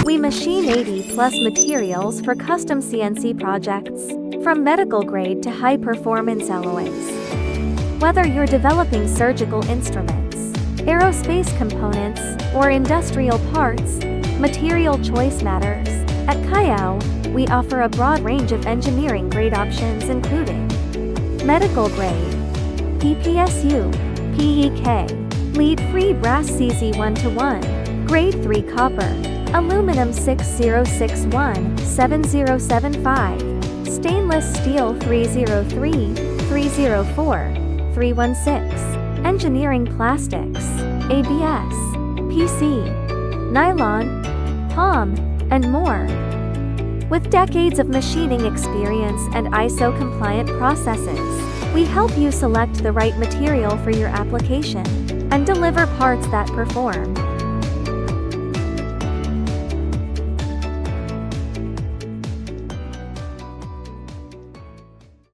We machine 80+ materials for custom CNC projects, from medical grade to high-performance alloys. Whether you're developing surgical instruments, aerospace components, or industrial parts, material choice matters. At KAIAO, we offer a broad range of engineering grade options including medical grade, PPSU, PEK, lead-free brass CZ1-1, grade 3 copper, aluminum 6061, 7075, stainless steel 303, 304, 316, engineering plastics, ABS, PC, nylon, POM, and more. With decades of machining experience and ISO-compliant processes, we help you select the right material for your application and deliver parts that perform.